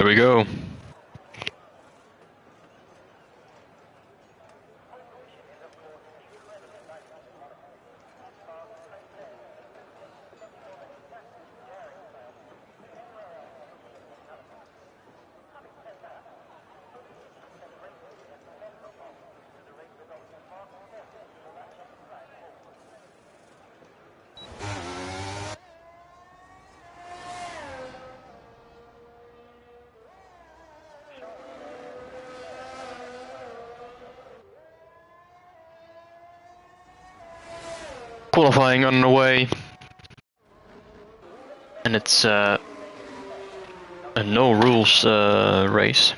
There we go. Qualifying on the way, and it's a no rules race,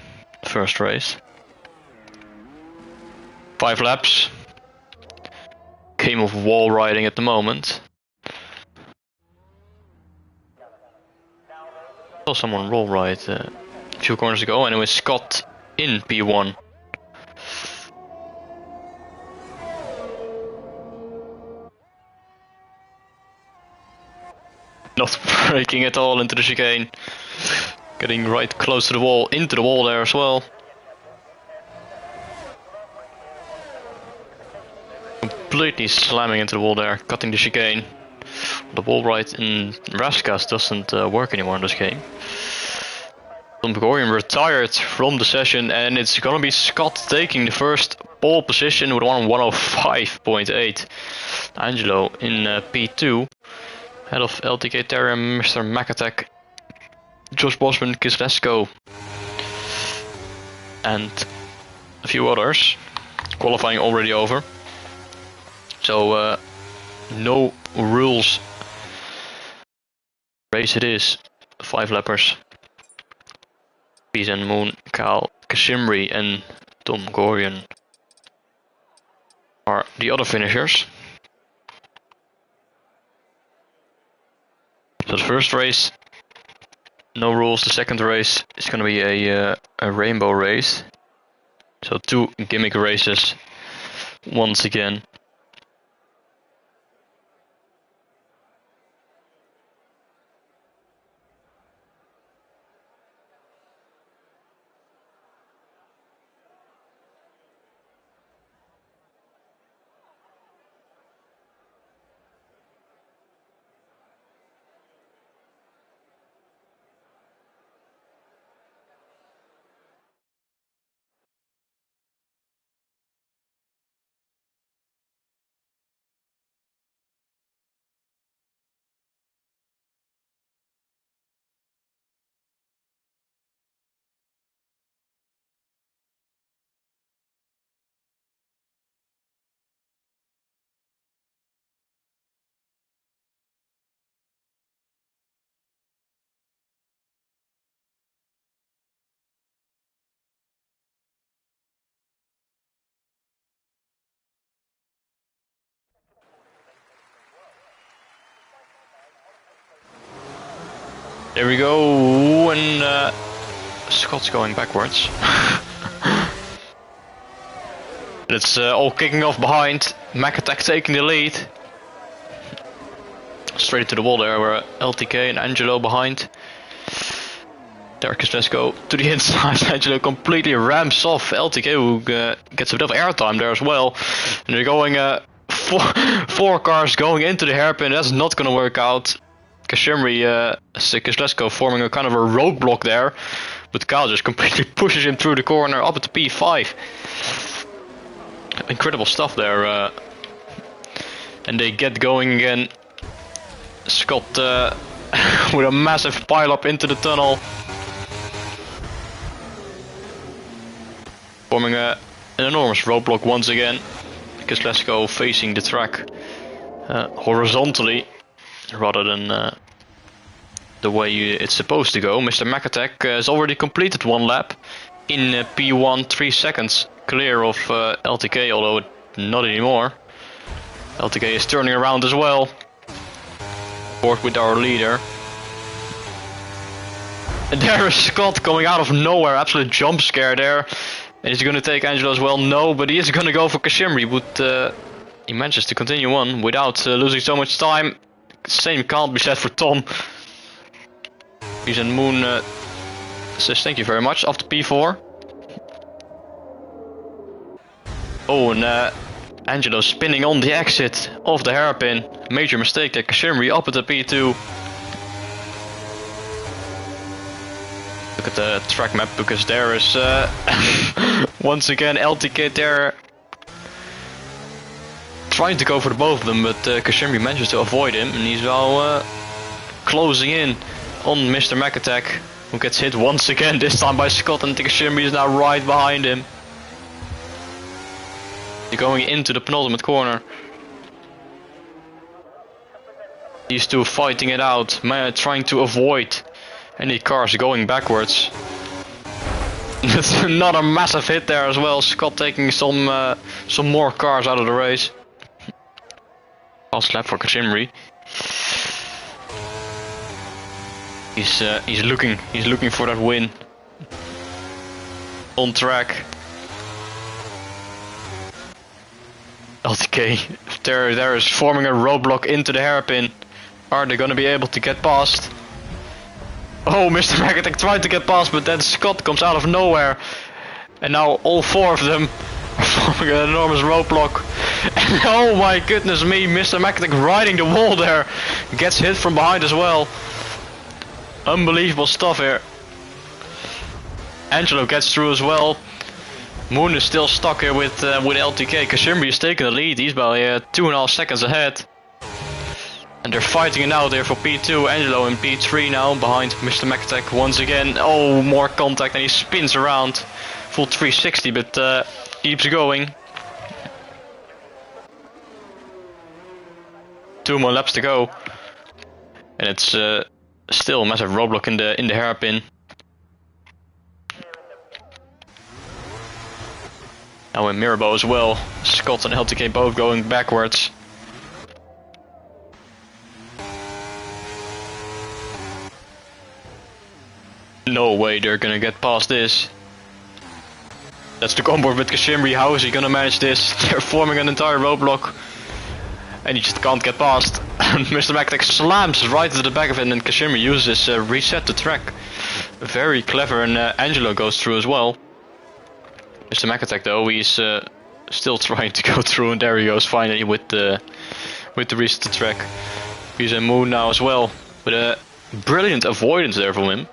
first race. 5 laps. Game of wall riding at the moment. Saw someone roll ride a few corners ago, and it was Scott in P1. Not braking at all into the chicane. Getting right close to the wall, into the wall there as well. Completely slamming into the wall there, cutting the chicane. The wall ride in Raskas doesn't work anymore in this game. Tom Gregorian retired from the session, and it's gonna be Scott taking the first pole position with 1:105.8. Angelo in P2. Head of LTK Terra, Mr. Makatek, Josh Bosman, Kislesko, and a few others. Qualifying already over. So no rules race it is. 5 lappers. Peace and Moon, Kyle Kashimri and Tom Gorian are the other finishers. So the first race, no rules. The second race is going to be a rainbow race. So 2 gimmick races once again. There we go, and Scott's going backwards. It's all kicking off behind. Makatek taking the lead. Straight to the wall there, where LTK and Angelo behind. Derek Kislesko to the inside. Angelo completely ramps off LTK, who gets a bit of airtime there as well. And they're going 4 cars going into the hairpin. That's not going to work out. Kashimri, Kislesko forming a kind of a roadblock there, but Kyle just completely pushes him through the corner up at P5. Incredible stuff there, and they get going again. Scott with a massive pile up into the tunnel, forming an enormous roadblock once again. Kislesko facing the track horizontally rather than the way it's supposed to go. Mr. Makatek has already completed 1 lap in P1, 3 seconds clear of LTK, although not anymore. LTK is turning around as well. Board with our leader. And there is Scott coming out of nowhere, absolute jump scare there. And he's gonna take Angelo as well? No, but he is gonna go for Kashimri, but he manages to continue on without losing so much time. Same can't be said for Tom. He's in Moon says thank you very much. Off to P4. Oh, and Angelo spinning on the exit of the hairpin. Major mistake there. Kashimri up at the P2. Look at the track map, because there is once again LTK there trying to go for the both of them, but Kashimri manages to avoid him, and he's now closing in on Mr. McAttack, who gets hit once again, this time by Scott, and Kashimri is now right behind him. They're going into the penultimate corner. These two fighting it out, trying to avoid any cars going backwards. That's another massive hit there as well. Scott taking some more cars out of the race. Last lap for Kashimri. He's looking for that win. On track. LTK there is forming a roadblock into the hairpin. Are they gonna be able to get past? Oh, Mr. McAttack tried to get past, but then Scott comes out of nowhere. And now all four of them are forming an enormous roadblock. And oh my goodness me, Mr. McAttack riding the wall there. Gets hit from behind as well. Unbelievable stuff here. Angelo gets through as well. Moon is still stuck here with LTK. Kashimri is taking the lead. He's by 2.5 seconds ahead. And they're fighting it out there for P2. Angelo in P3 now behind Mr. McAttack once again. Oh, more contact, and he spins around. Full 360, but keeps going. 2 more laps to go. And it's still a massive roadblock in the hairpin. Now in Mirabeau as well. Scott and LTK both going backwards. No way they're gonna get past this. That's the combo with Kashimri. How is he gonna manage this? They're forming an entire roadblock. And he just can't get past. And Mr. McAttack slams right to the back of it, and Kashimri uses reset the track. Very clever, and Angelo goes through as well. Mr. McAttack though, he's still trying to go through, and there he goes finally with the reset the track. He's in Moon now as well, with a brilliant avoidance there from him.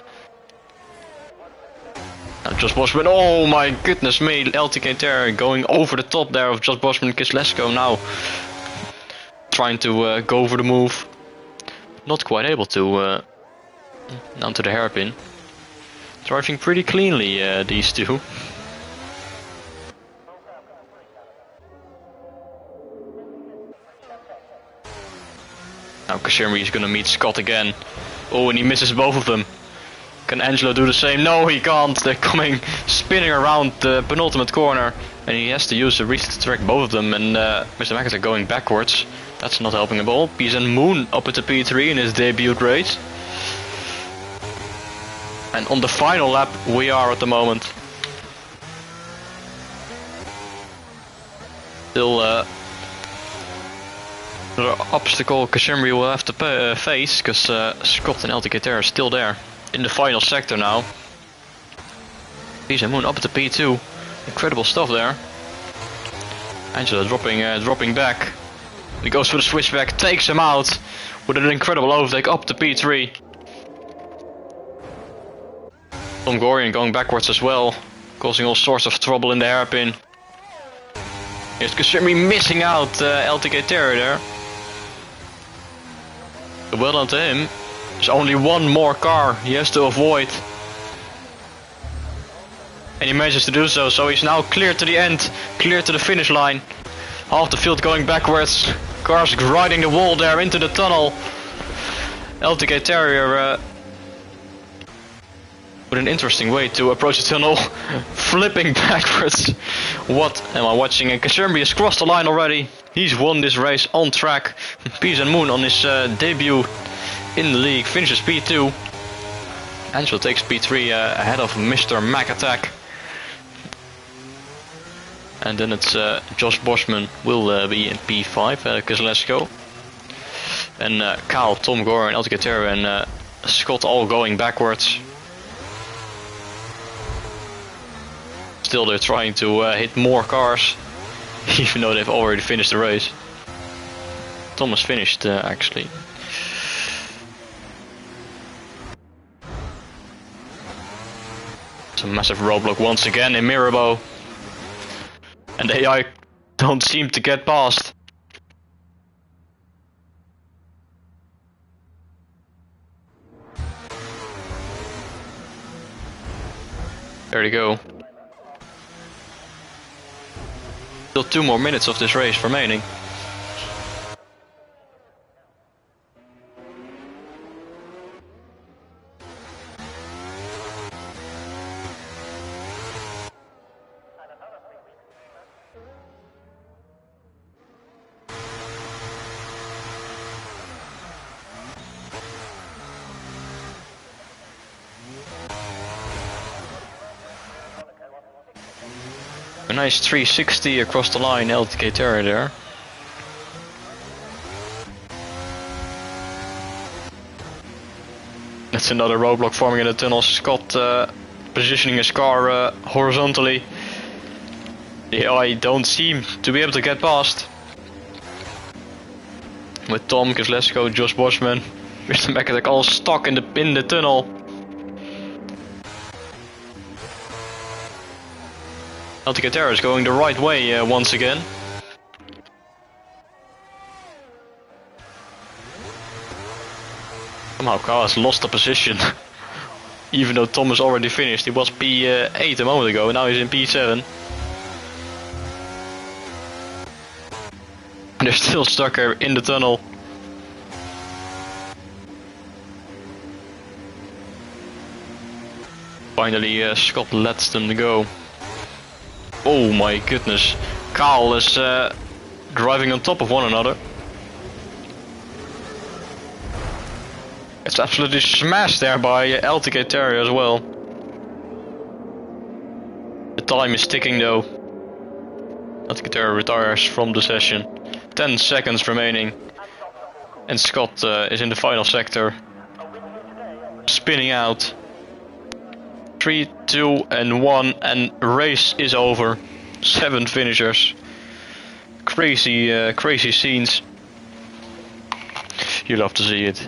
Josh Boschman, oh my goodness me, LTK Terror going over the top there of Josh Boschman and Kislesko now. Trying to go for the move. Not quite able to down to the hairpin. Driving pretty cleanly, these two. Now Kashimri is gonna meet Scott again. Oh, and he misses both of them. Can Angelo do the same? No, he can't. They're coming, spinning around the penultimate corner, and he has to use the reset to track both of them. And Mr. McAttack going backwards. That's not helping at all. Peace and Moon up at the P3 in his debut race. And on the final lap we are at the moment. Still another obstacle Kashimri will have to face, because Scott and LTK Terror are still there. In the final sector now. Peace and Moon up at the P2. Incredible stuff there. Angelo dropping back. He goes for the switchback, takes him out with an incredible overtake up to P3. Tom Gorian going backwards as well, causing all sorts of trouble in the hairpin. Here's Kashimri missing out LTK Terror there. But well done to him. There's only one more car he has to avoid. And he manages to do so, so he's now clear to the end, clear to the finish line. Half the field going backwards. Cars riding the wall there into the tunnel. LTK Terrier with an interesting way to approach the tunnel. Flipping backwards. What am I watching? And Kashimri has crossed the line already. He's won this race on track. Peace and Moon on his debut in the league finishes P2. Angelo takes P3 ahead of Mr. McAttack. And then it's Josh Boschman will be in P5, Kozlesko. And Kyle, Tom Gore and LTK Terror and Scott all going backwards. still they're trying to hit more cars, even though they've already finished the race. Thomas finished actually. It's a massive roadblock once again in Mirabeau. And the AI don't seem to get past. There you go. Still 2 more minutes of this race remaining. A nice 360 across the line, LTK Terra there. That's another roadblock forming in the tunnel. Scott positioning his car horizontally. The AI don't seem to be able to get past. With Tom, Kozlesko, Josh Boschman, Mr. McAtack all stuck in the tunnel. LTK Terra is going the right way once again. Somehow Carlos lost the position. Even though Thomas already finished. He was P8 a moment ago, and now he's in P7. They're still stuck here in the tunnel. Finally, Scott lets them go. Oh my goodness. Carl is driving on top of one another. It's absolutely smashed there by LTK Terra as well. The time is ticking though. LTK Terra retires from the session. 10 seconds remaining. And Scott is in the final sector. Spinning out. 3, 2 and 1 and race is over. 7 finishers. Crazy scenes. You love to see it.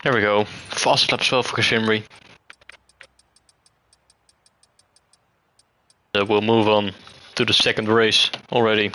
There we go. Fastest lap 12 for Kashimri. We'll move on to the second race already.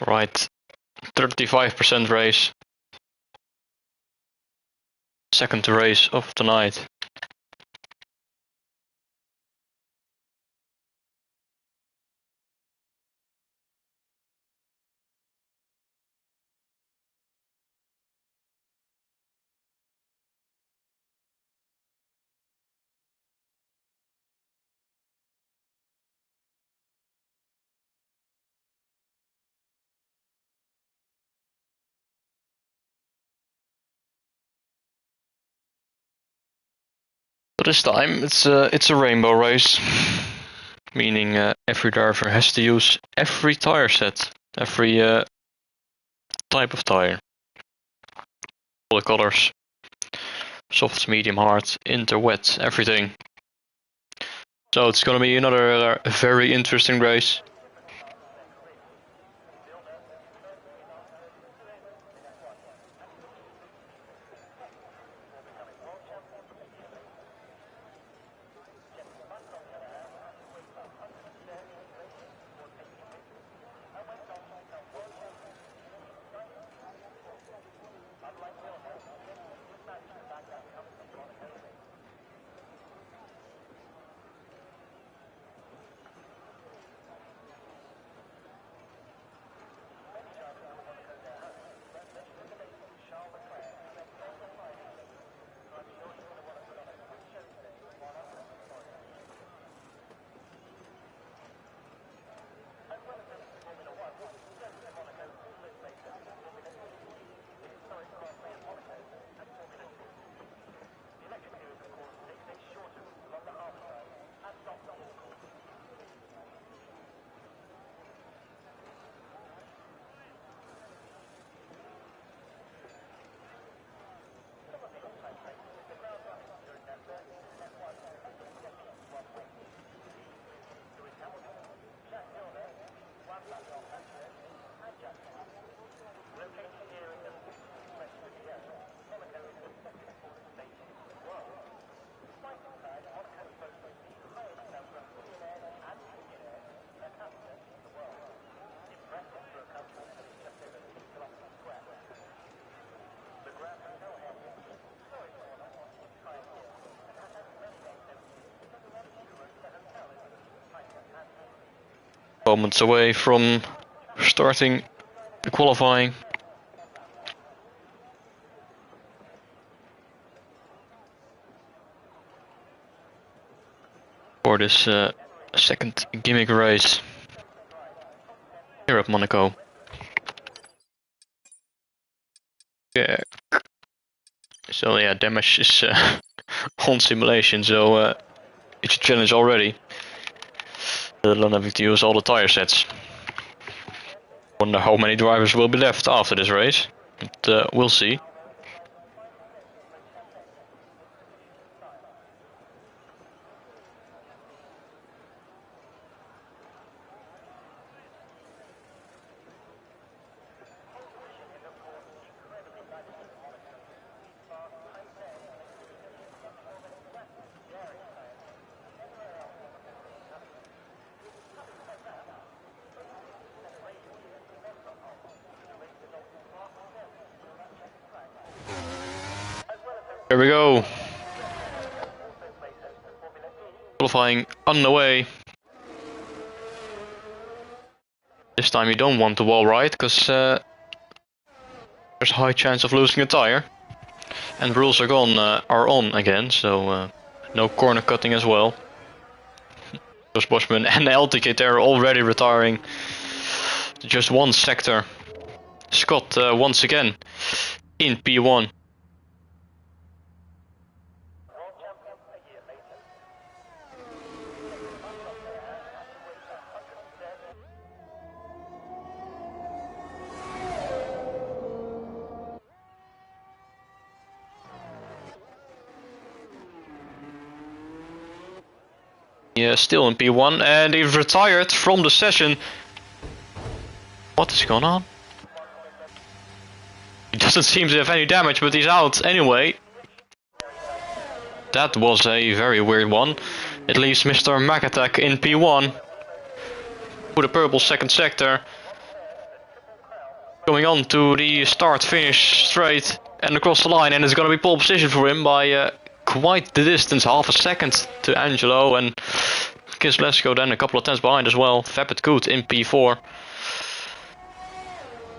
Right, 35% race. Second race of the night. But this time it's a rainbow race, meaning every driver has to use every tire set, every type of tire, all the colors, soft, medium, hard, inter, wet, everything. So it's gonna be another very interesting race. Moments away from starting the qualifying. For this second gimmick race here at Monaco. Yeah. So yeah, damage is on simulation, so it's a challenge already. Not having to use all the tire sets. Wonder how many drivers will be left after this race, but we'll see. Here we go. Qualifying on the way. This time you don't want the wall ride, because there's a high chance of losing a tire. And rules are on again, so no corner cutting as well. Jos Bosman and LTK there already retiring to just one sector. Scott once again in P1. Yeah, still in P1, and he's retired from the session. What is going on? He doesn't seem to have any damage, but he's out anyway. That was a very weird one. It leaves Mr. Macatak in P1 with a purple second sector. Going on to the start-finish straight and across the line, and it's going to be pole position for him by quite the distance, half a second to Angelo, and Kislesko then a couple of tenths behind as well. Vapid Good in P4.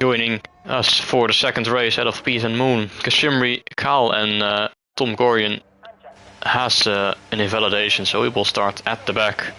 Joining us for the second race out of Pete and Moon. Kashimri, Kyle and Tom Gorian has an invalidation, so he will start at the back.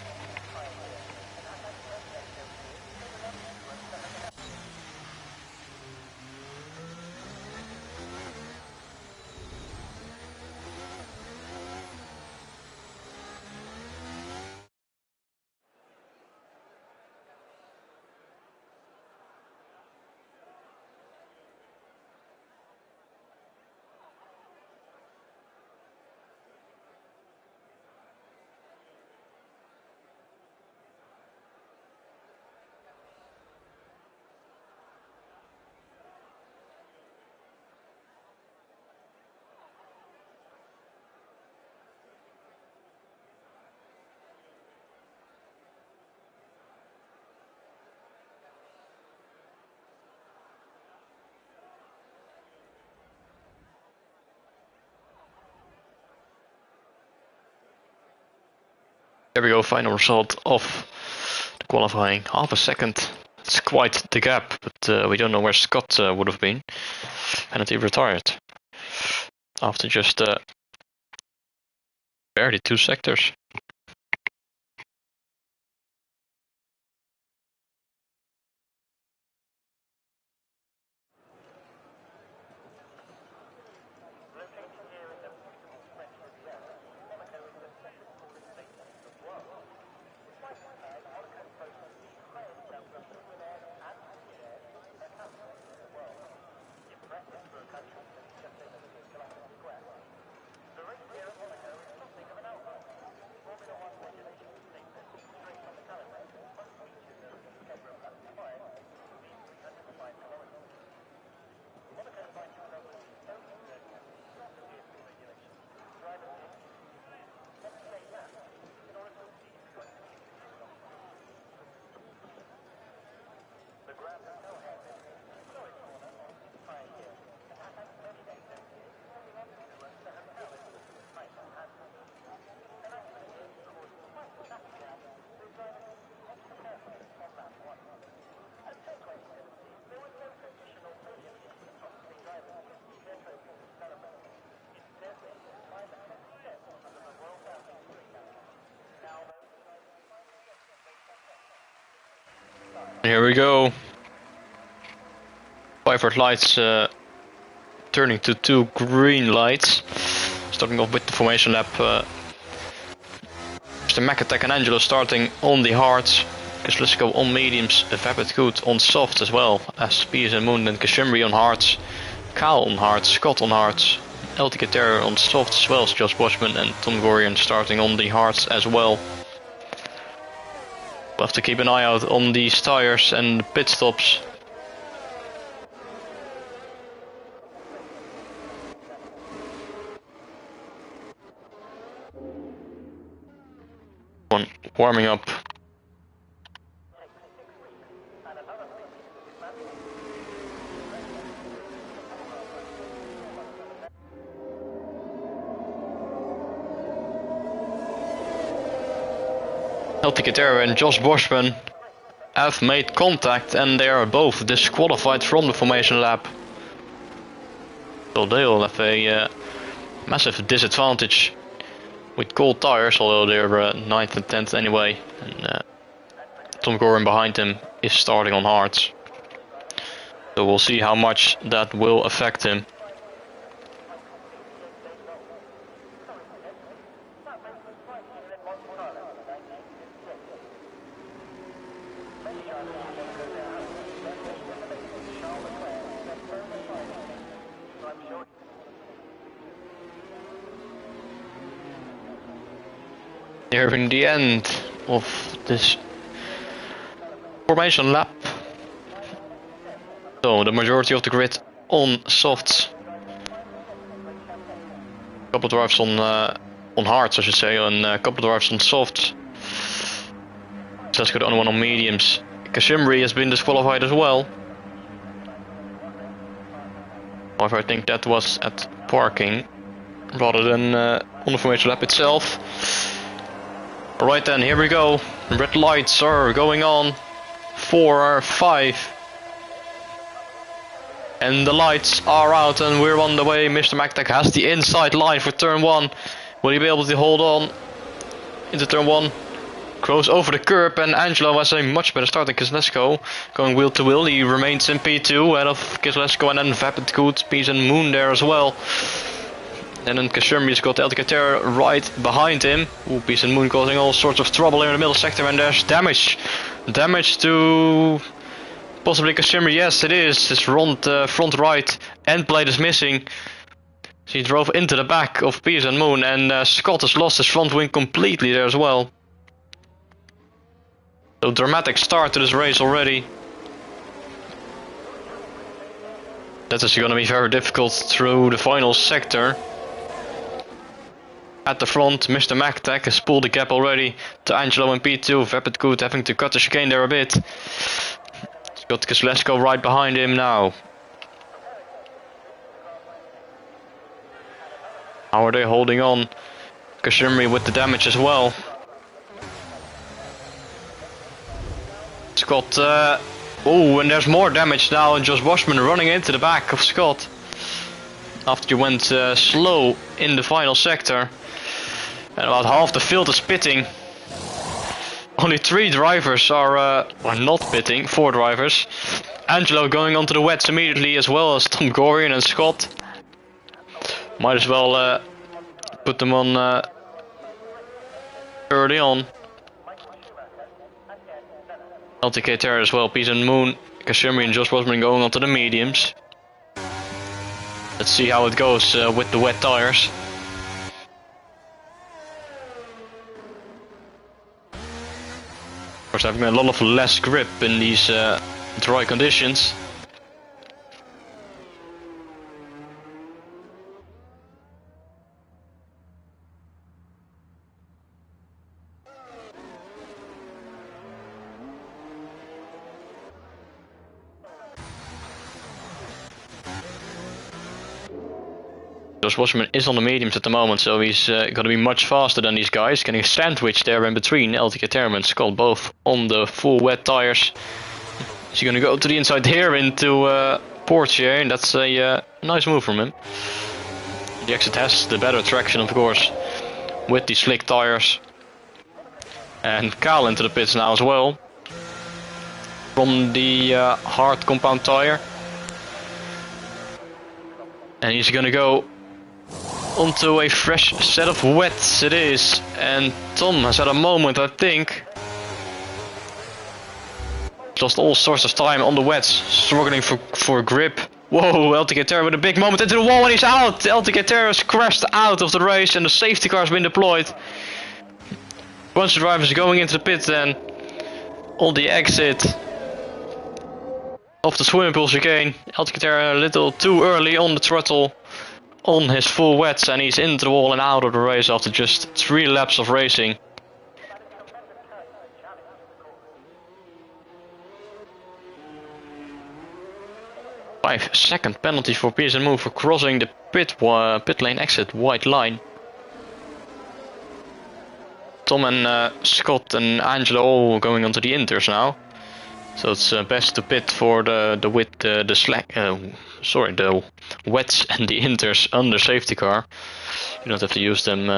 There we go, final result of the qualifying. Half a second. It's quite the gap, but we don't know where Scott would have been. And he retired after just barely 2 sectors. Here we go. 5 red lights turning to 2 green lights. Starting off with the formation lap. Mr. Makatek and Angelo starting on the hards. Kislesko on mediums, Vapid Good on soft as well as Piers and Moon and Kashimri on hards. Kyle on hards, Scott on hards. LTK Terror on soft as well as Josh Boschman and Tom Gorian starting on the hards as well. We'll have to keep an eye out on these tires and pit stops. One warming up. LTK Terror and Josh Boschman have made contact and they are both disqualified from the formation lap. So they'll have a massive disadvantage with cold tires, although they're 9th and 10th anyway. And Tom Gorian behind him is starting on hards. So we'll see how much that will affect him. Nearing the end of this formation lap. So the majority of the grid on softs. A couple of drives on hards, I should say, and a couple of drives on softs. Let's go the only one on mediums. Kashimri has been disqualified as well. However, I think that was at parking rather than on the formation lap itself. Alright then, here we go. Red lights are going on. 4, 5. And the lights are out and we're on the way. Mr. MacTac has the inside line for turn 1. Will he be able to hold on into turn 1? Goes over the curb and Angelo has a much better start than Kislesko. Going wheel to wheel, he remains in P2 ahead of Kislesko and then Vapid Good, Peace and Moon there as well. And then Kashirmi's got Elticater right behind him. Ooh, Peace and Moon causing all sorts of trouble here in the middle sector and there's damage. Damage to possibly Kashirmi, yes it is. His front right end plate is missing. So he drove into the back of Peace and Moon and Scott has lost his front wing completely there as well. So dramatic start to this race already. That is going to be very difficult through the final sector. At the front, Mr. MacTac has pulled the gap already to Angelo and P2. Vapid Good having to cut the chicane there a bit. He's got Kislesko right behind him now. How are they holding on? Kashimri with the damage as well. Scott, oh, and there's more damage now, and Josh Boschman running into the back of Scott. After you went slow in the final sector. And about half the field is pitting. Only 3 drivers are not pitting, 4 drivers. Angelo going onto the wets immediately as well as Tom Gorian and Scott. Might as well put them on early on. LTK as well, Peace and Moon, Kashirmi and Josh Bosman going onto the mediums. Let's see how it goes with the wet tires. Of course, having a lot of less grip in these dry conditions. Josh Wasserman is on the mediums at the moment, so he's going to be much faster than these guys. Getting sandwiched there in between LTK Terram and Skull, both on the full wet tires. He's going to go to the inside here into Porsche, and that's a nice move from him. The exit has the better traction, of course, with these slick tires. And Kyle into the pits now as well. From the hard compound tire. And he's going to go onto a fresh set of wets it is, and Tom has had a moment, I think. Lost all sorts of time on the wets, struggling for grip. Whoa, LTK Terra with a big moment into the wall and he's out! LTK Terra has crashed out of the race and the safety car has been deployed. Bunch of drivers going into the pit then, on the exit of the swimming pool chicane. LTK Terra a little too early on the throttle. On his full wets and he's into the wall and out of the race after just 3 laps of racing. Five-second penalty for Pearson Moon for crossing the pit lane exit white line. Tom and Scott and Angelo all going onto the inters now. So it's best to pit for the wets and the inters under safety car. You don't have to use them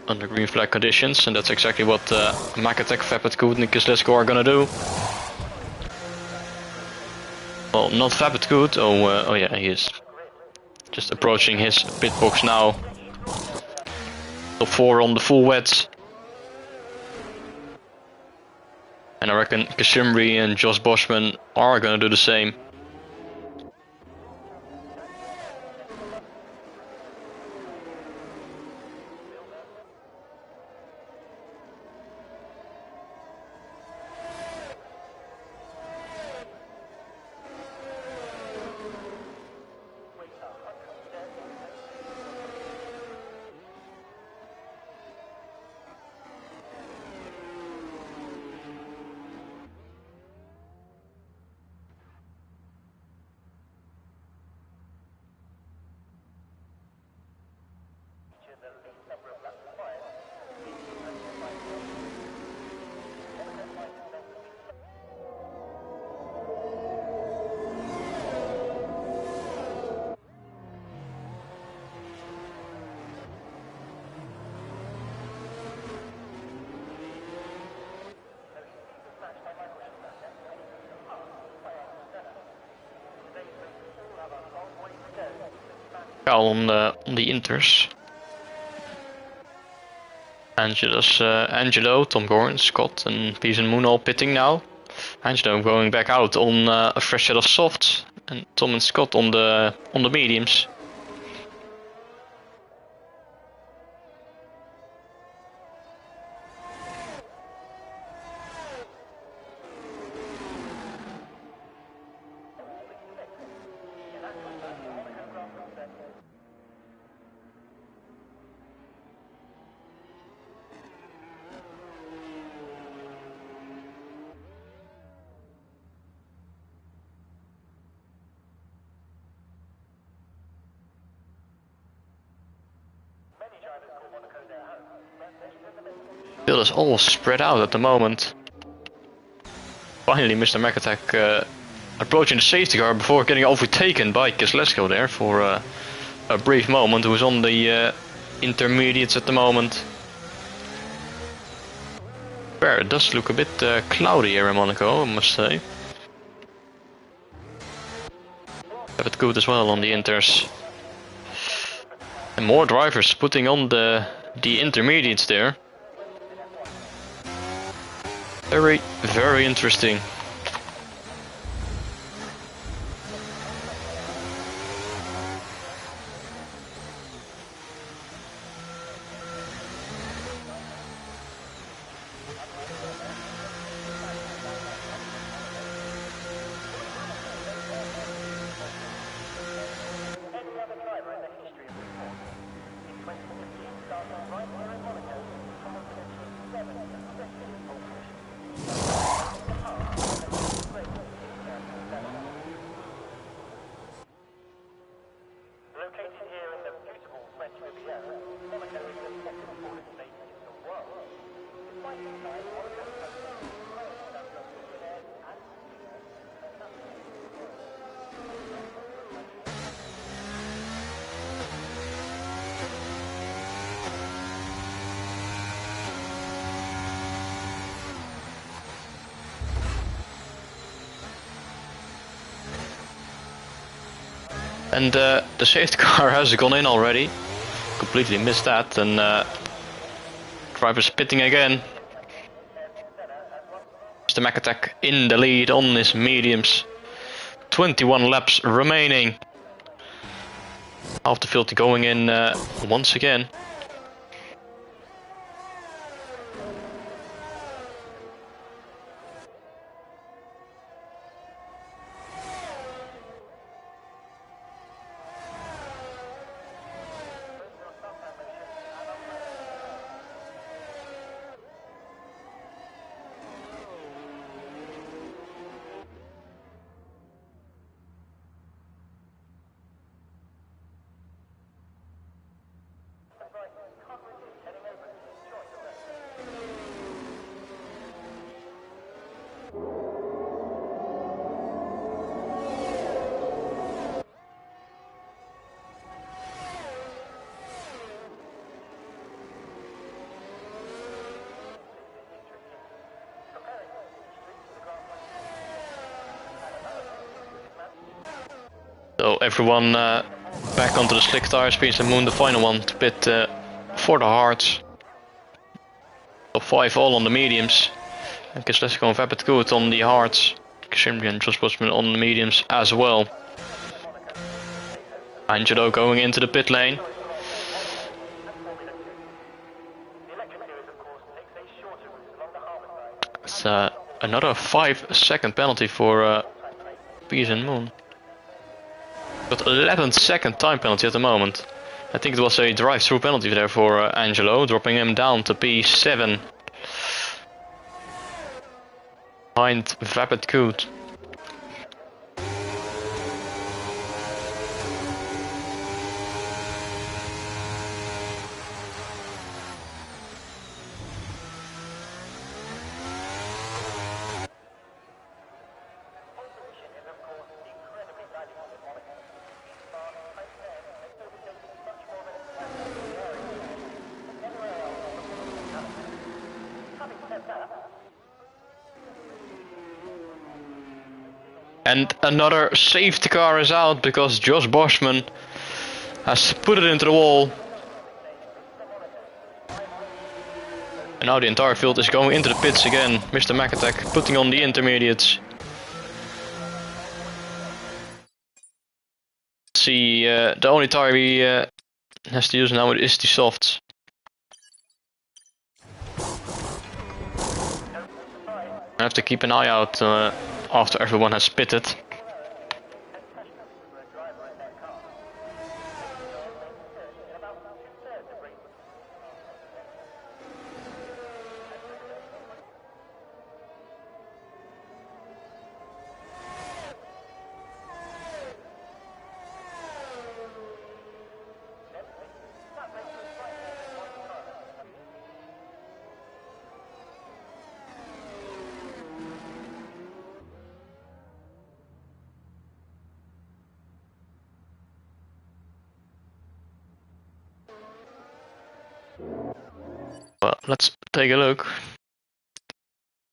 under green flag conditions, and that's exactly what Makatek, Vapid Good and Kislesko are gonna do. Well, not Vapid Good. Oh yeah, he is just approaching his pit box now. Top 4 on the full wets. And I reckon Kashimri and Josh Boschman are gonna do the same. Foul on the Inters. Angelo, Tom Goran, Scott, and Peace and Moon all pitting now. Angelo going back out on a fresh set of softs, and Tom and Scott on the mediums. Field is all spread out at the moment. Finally, Mr. Makatak approaching the safety car before getting overtaken by Kislesko there for a brief moment, who was on the intermediates at the moment. Where it does look a bit cloudy here in Monaco, I must say. Have it good as well on the Inters. And more drivers putting on the intermediates there. Very, very interesting. And the safety car has gone in already. Completely missed that, and driver's pitting again. Mr. Makatak in the lead on his mediums. 21 laps remaining. Half the field going in once again. So everyone back onto the slick tires, Peace and Moon, the final one to pit for the hards. Top 5 all on the mediums. And Kislesko and Vapid Good on the hards. Kashimri and Josh Bosman on the mediums as well. Angelo going into the pit lane. It's another 5-second penalty for Peace and Moon. Got 11-second time penalty at the moment. I think it was a drive-through penalty there for Angelo, dropping him down to P7. Behind Vapid Good. And another safety car is out because Josh Boschman has put it into the wall. And now the entire field is going into the pits again. Mr. McAttack putting on the intermediates. See, the only tire he has to use now is the softs. I have to keep an eye out after everyone has pitted. Well, let's take a look.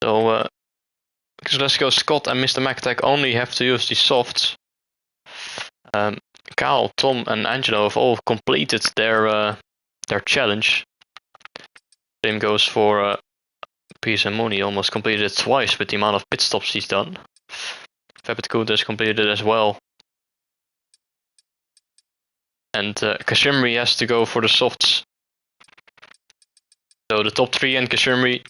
So, because let's go Scott and Mr. McAttack only have to use the softs. Kyle, Tom and Angelo have all completed their challenge. Same goes for Peace and Mooney, almost completed it twice with the amount of pit stops he's done. Fabit Good has completed it as well. And Kashimri has to go for the softs. So the top 3 and Kashimri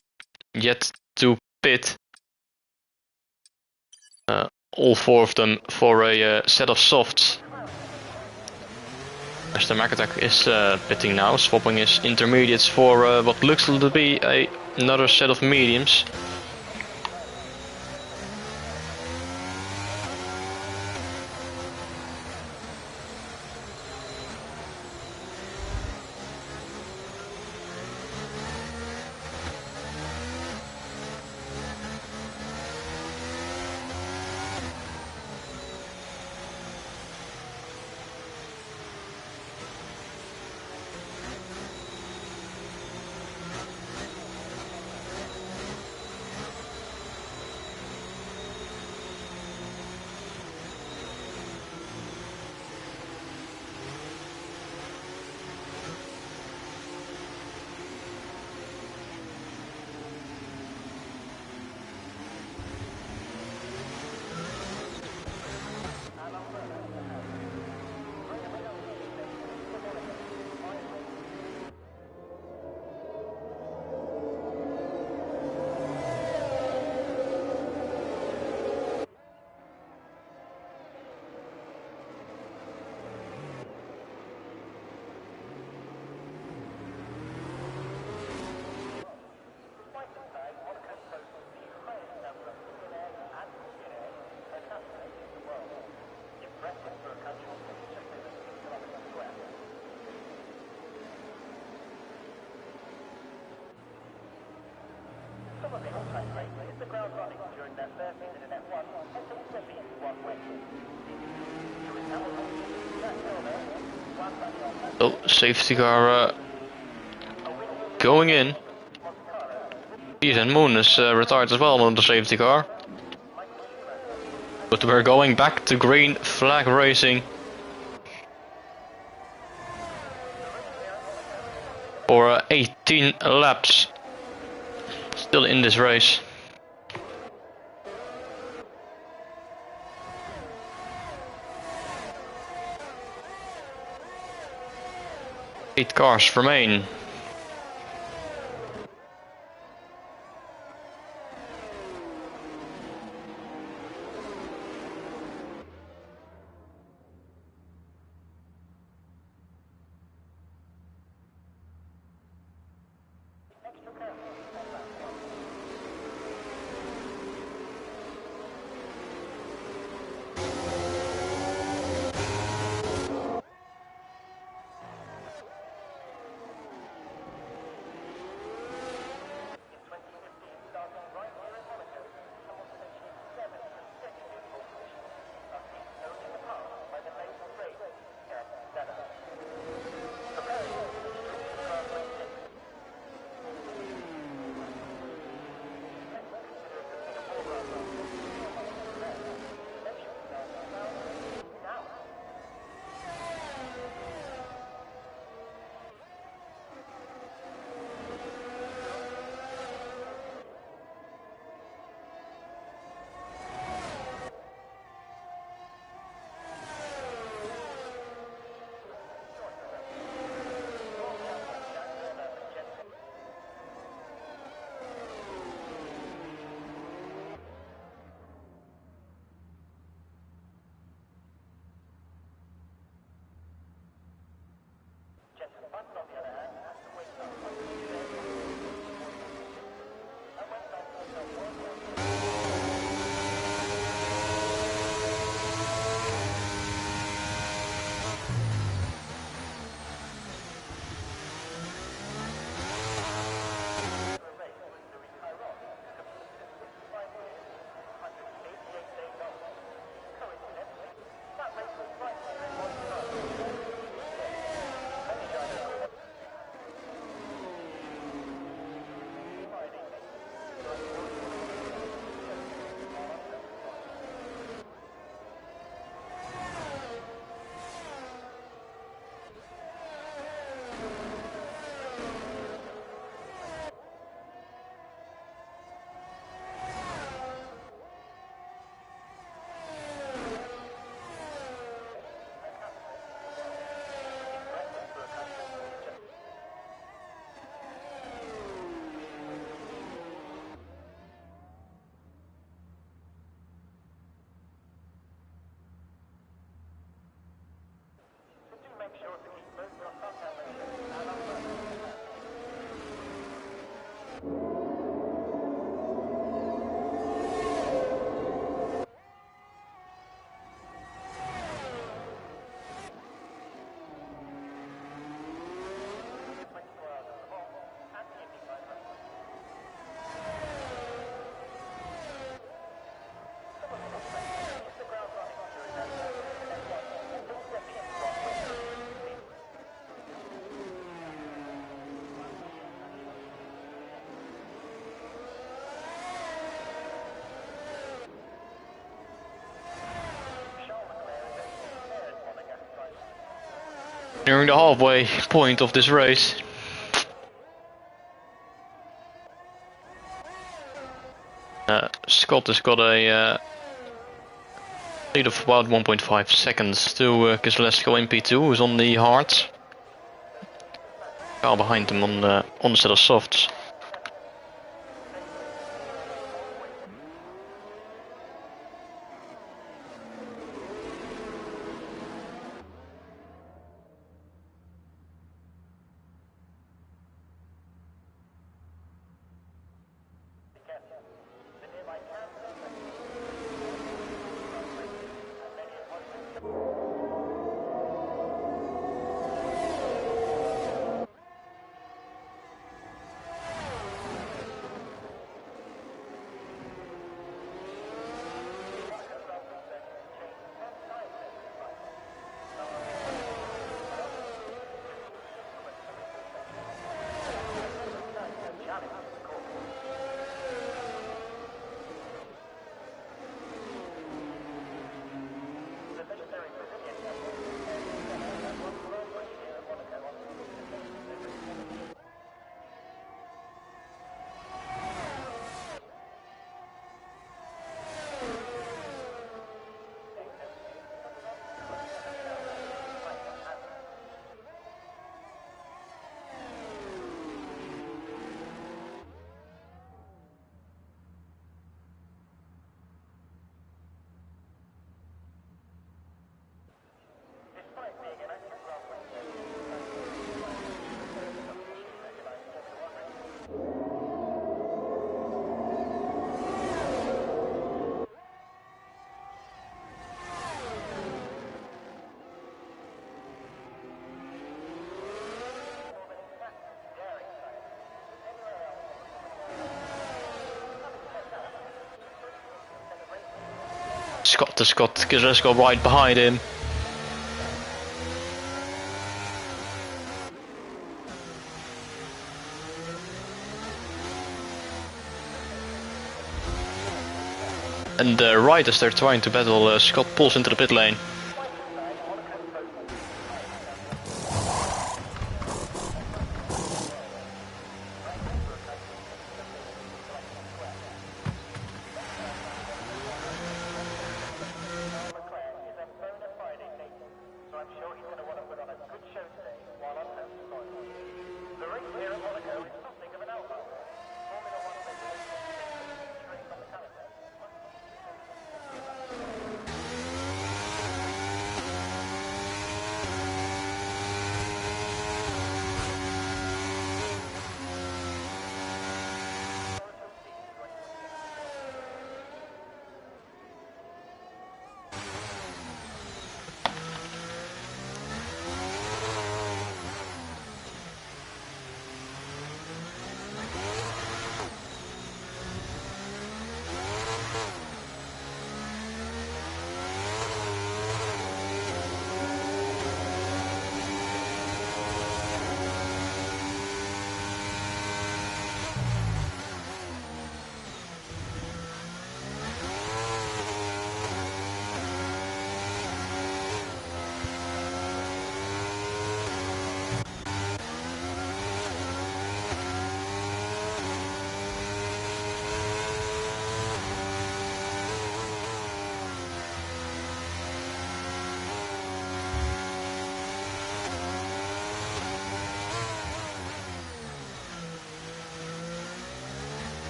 yet to pit. All 4 of them for a set of softs. Mr. McAttack is pitting now, swapping his intermediates for what looks to be another set of mediums. Oh, safety car going in. Peace and Moon is retired as well on the safety car. But we're going back to green flag racing. For 18 laps. Still in this race. Eight cars remain. Nearing the halfway point of this race. Scott has got a lead of about 1.5 seconds to Kozlowski in P2, who's on the hards. Car behind him on the set of softs. Scott has got Kozlowski right behind him. And right as they're trying to battle, Scott pulls into the pit lane.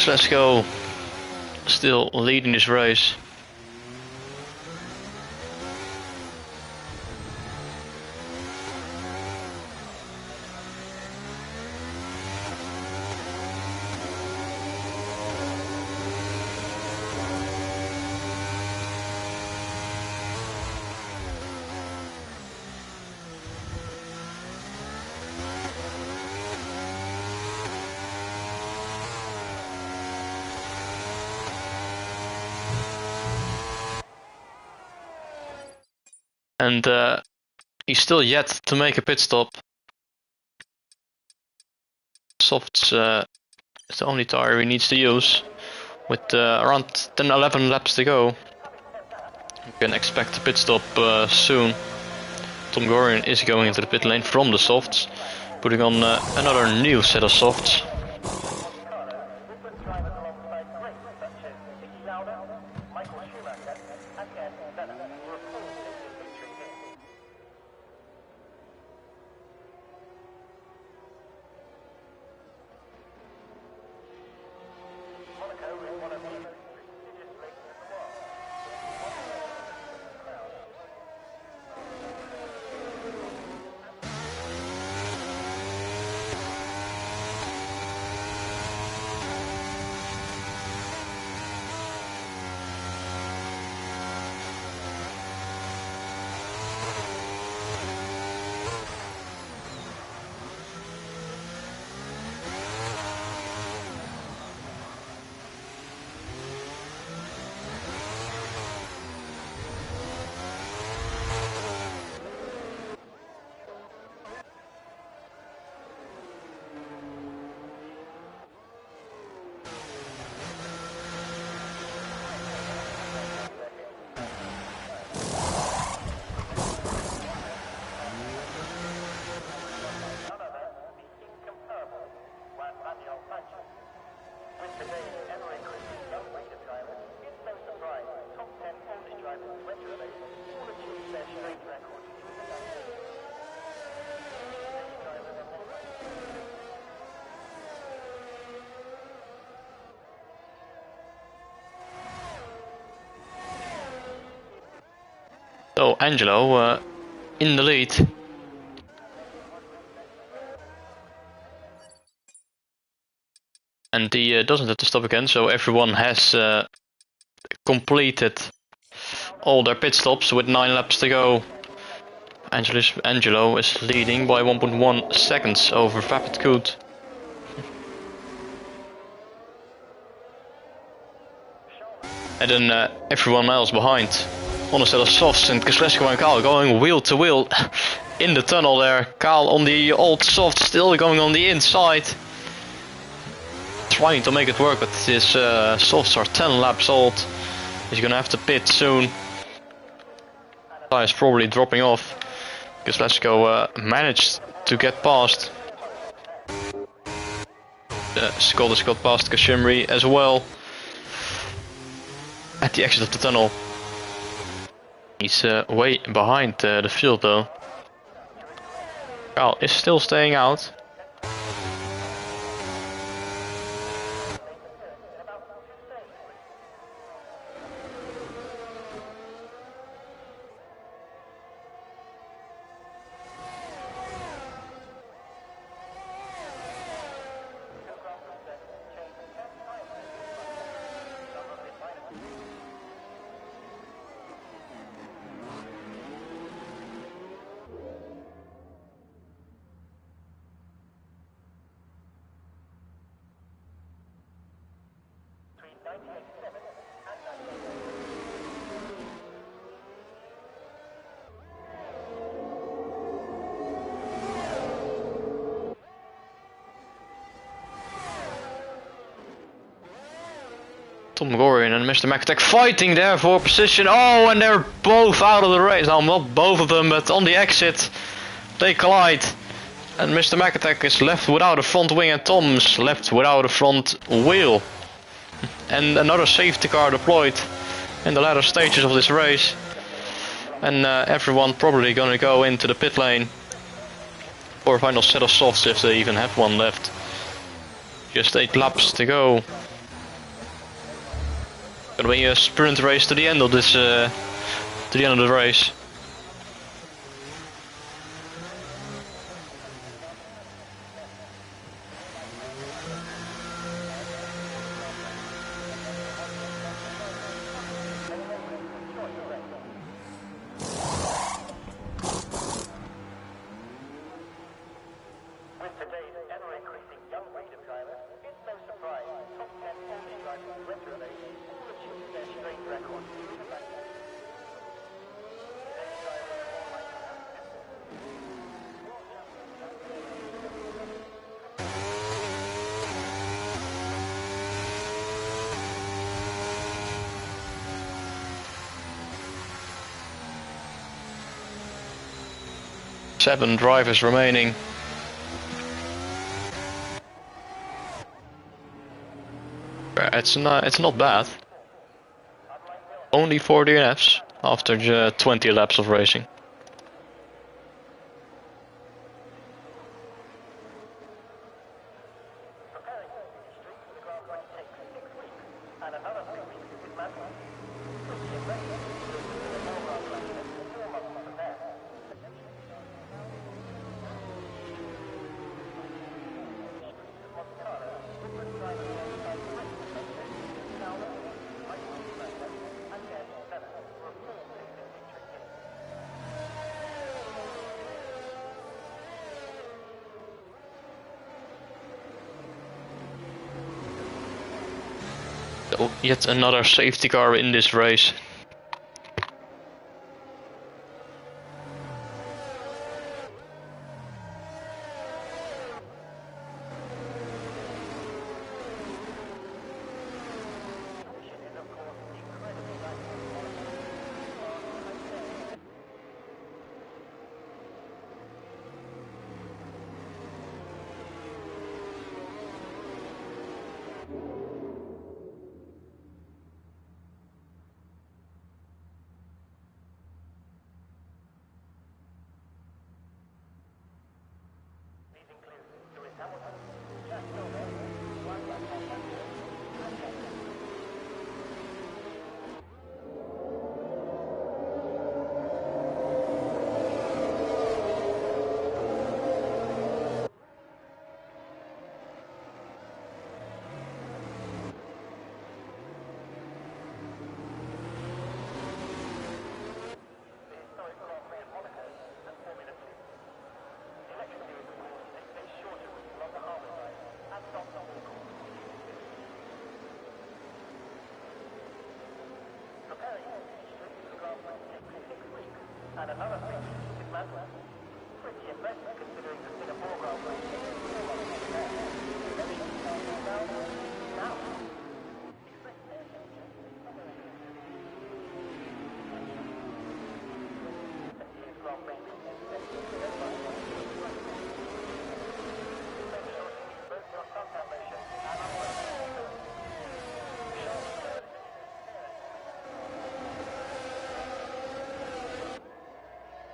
Let's go. Still leading this race. and he's still yet to make a pit stop. Softs is the only tire he needs to use. With around 10-11 laps to go, you can expect a pit stop soon. Tom Gorian is going into the pit lane from the softs, putting on another new set of softs. So Angelo in the lead. And he doesn't have to stop again, so everyone has completed all their pit stops with 9 laps to go. Angelo is leading by 1.1 seconds over Vapid Coot. And then everyone else behind on a set of softs, and Koslesko and Kaal going wheel to wheel in the tunnel there. Kaal on the old soft, still going on the inside. Trying to make it work, but his softs are 10 laps old. He's gonna have to pit soon. Tires probably dropping off. Koslesko managed to get past. Scott has got past Kashimri as well. At the exit of the tunnel. He's way behind the field though. Kaal is still staying out. Tom Gorian and Mr. McAttack fighting there for position. Oh, and they're both out of the race. Now, not both of them, but on the exit they collide. And Mr. McAttack is left without a front wing, and Tom's left without a front wheel. And another safety car deployed in the latter stages of this race. And everyone probably gonna go into the pit lane for a final set of softs if they even have one left. Just 8 laps to go. Gonna be a sprint race to the end of this, to the end of the race. 7 drivers remaining. It's not bad. Only 4 DNFs after 20 laps of racing. So yet another safety car in this race.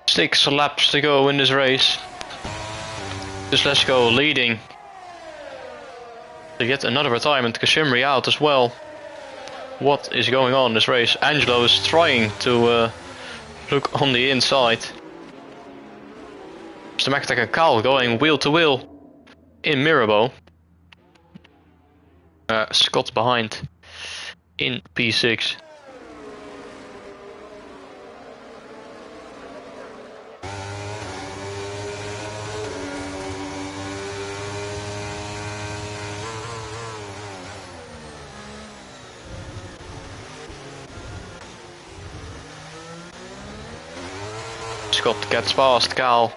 Six laps to go in this race. Just let's go leading. To get another retirement, Kashimri out as well. What is going on in this race? Angelo is trying to look on the inside. Mr. McIntyre and Cal going wheel to wheel in Mirabeau. Scott behind in P6. Scott gets past Cal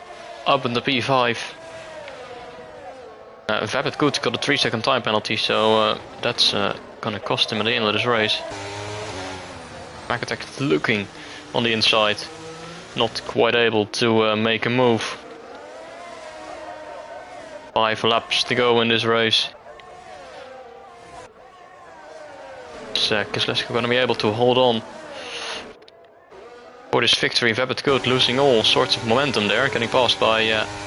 up in the P5. Vapid Good got a 3-second time penalty, so that's gonna cost him at the end of this race. McAttack looking on the inside, not quite able to make a move. 5 laps to go in this race. Kislesko gonna be able to hold on for this victory. Vapid Good losing all sorts of momentum there, getting passed by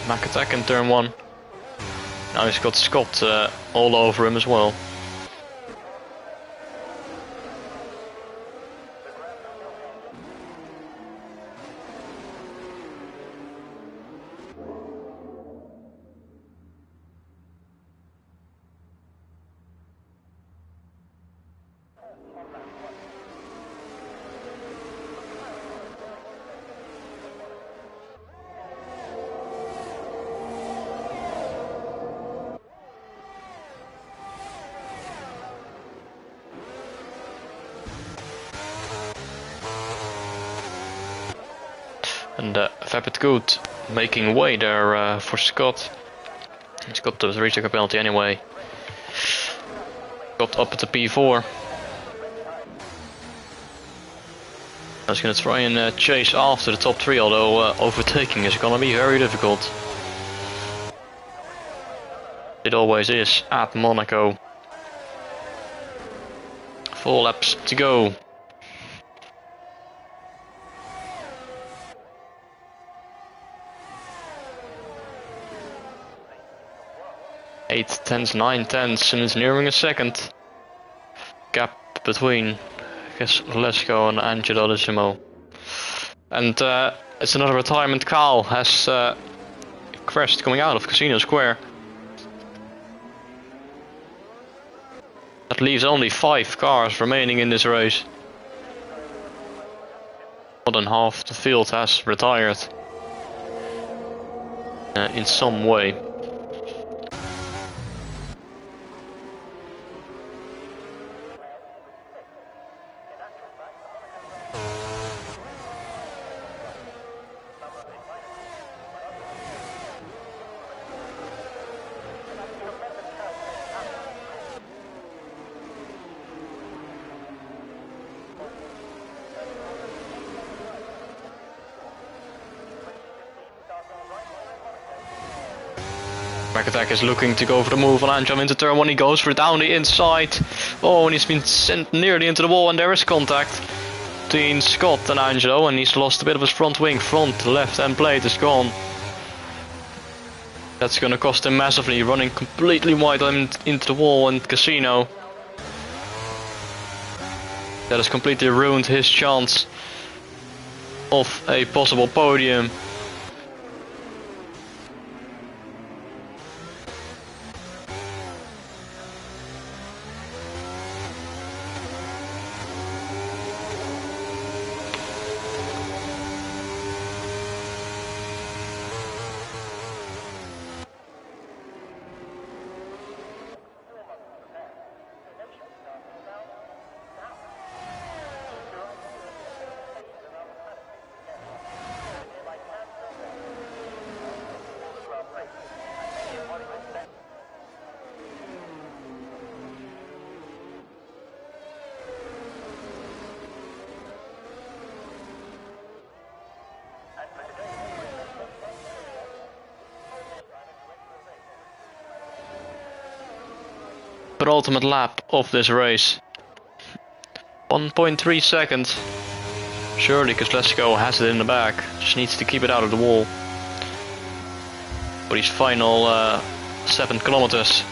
McAttack in turn 1. Now he's got Scott all over him as well. And Vapid Good making way there for Scott. He's got the 3-second penalty anyway. Got up at the P4. I was gonna try and chase after the top 3, although overtaking is gonna be very difficult. It always is at Monaco. 4 laps to go. Eight tenths, 9 tenths, and it's nearing a second. Gap between, I guess, Lesko and Angelo Decimo. And it's another retirement. Carl has crashed coming out of Casino Square. That leaves only 5 cars remaining in this race. More than half the field has retired in some way. McAttack is looking to go for the move on Angelo into turn 1. He goes for it down the inside. Oh, and he's been sent nearly into the wall, and there is contact between Scott and Angelo, and he's lost a bit of his front wing. Front left end plate is gone. That's gonna cost him massively, running completely wide into the wall and Casino. That has completely ruined his chance of a possible podium. Penultimate lap of this race. 1.3 seconds. Surely Kozlowski has it in the back. Just needs to keep it out of the wall. For these final 7 kilometers.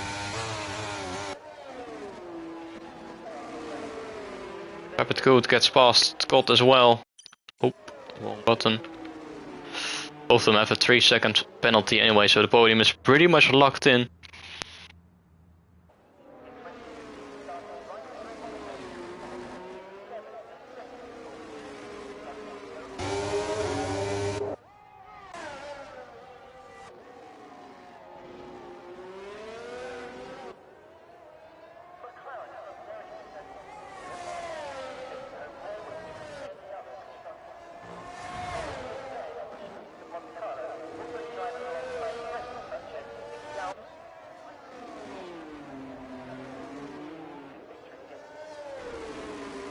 Rapid Code gets past Scott as well. Oh, wrong button. Both of them have a 3-second penalty anyway, so the podium is pretty much locked in.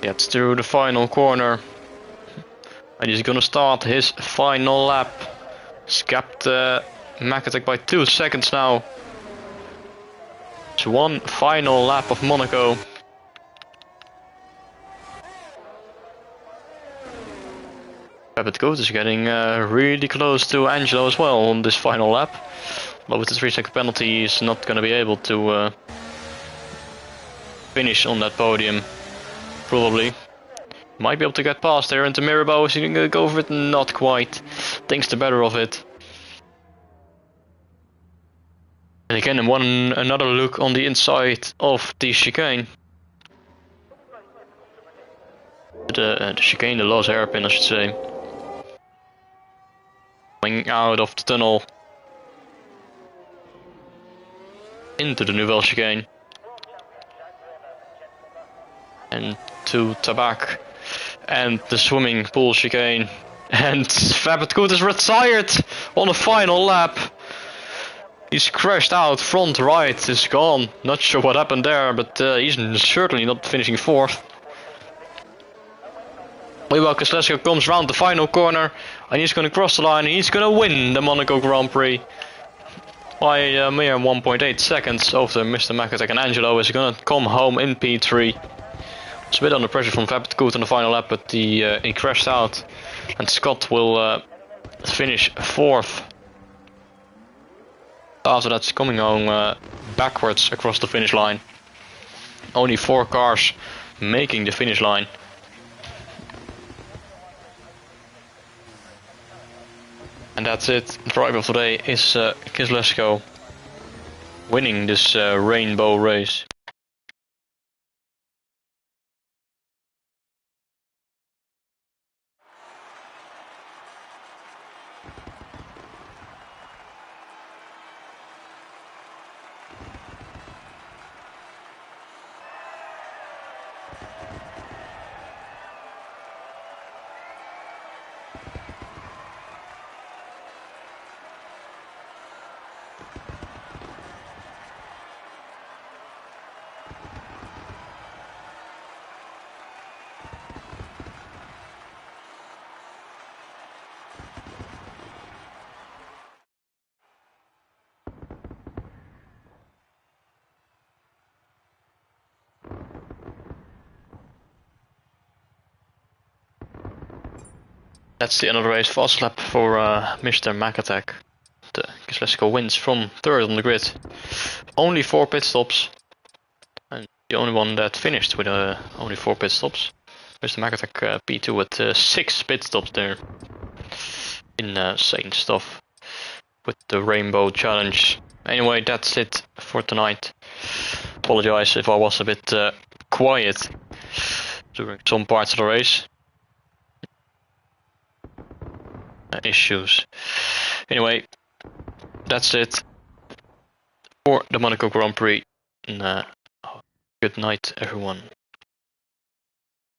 Gets through the final corner, and he's gonna start his final lap. He's capped McAttack by 2 seconds now. It's one final lap of Monaco. Rapid Code is getting really close to Angelo as well on this final lap. But with the 3-second penalty, he's not gonna be able to finish on that podium. Probably. Might be able to get past there into Mirabeau. Is he gonna go for it? Not quite. Thinks the better of it. And again, another look on the inside of the chicane. The chicane, the last hairpin, I should say. Coming out of the tunnel. Into the Nouvelle chicane. And to Tabac, and the swimming pool chicane, and Rapid Code is retired on the final lap. He's crashed out, front right is gone. Not sure what happened there, but he's certainly not finishing 4th. Meanwhile, Kozlowski comes round the final corner and he's going to cross the line and he's going to win the Monaco Grand Prix by a mere 1.8 seconds over Mr. McAtack, and Angelo is going to come home in P3. It's a bit under pressure from Vapid on the final lap, but he crashed out, and Scott will finish 4th. After that's coming home backwards across the finish line. Only 4 cars making the finish line. And that's it. The driver of today is Kozlowski winning this rainbow race. That's the end of the race. Fast lap for Mr. McAtack. The Kozlowski wins from 3rd on the grid. Only 4 pit stops. And the only one that finished with only 4 pit stops. Mr. McAtack P2 with 6 pit stops there. Insane stuff with the Rainbow Challenge. Anyway, that's it for tonight. Apologize if I was a bit quiet during some parts of the race. Issues. Anyway, that's it for the Monaco Grand Prix. And, good night, everyone.